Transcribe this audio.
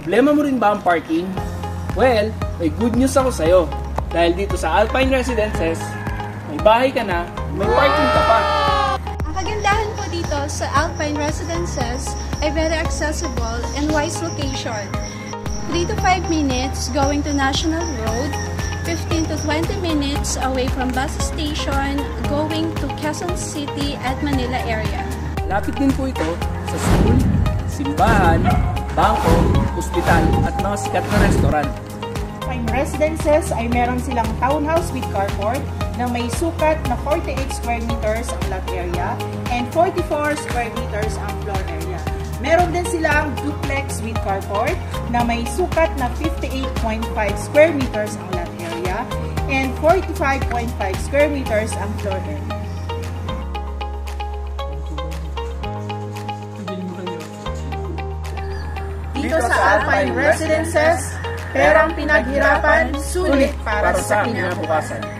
Problema mo rin ba ang parking? Well, may good news ako sa'yo. Dahil dito sa Alpine Residences, may bahay ka na, may parking ka pa. Ang kagandahan po dito sa Alpine Residences ay very accessible and wise location. 3 to 5 minutes going to National Road, 15 to 20 minutes away from bus station going to Quezon City at Manila area. Lapit din po ito sa school, simbahan, bangko, ospital at mga sikat na restaurant. Alpine Residences ay meron silang townhouse with carport na may sukat na 48 square meters ang lot area and 44 square meters ang floor area. Meron din silang duplex with carport na may sukat na 58.5 square meters ang lot area and 45.5 square meters ang floor area. Dito sa Alpine Residences, perang pinaghirapan, sulit para sa kinabukasan.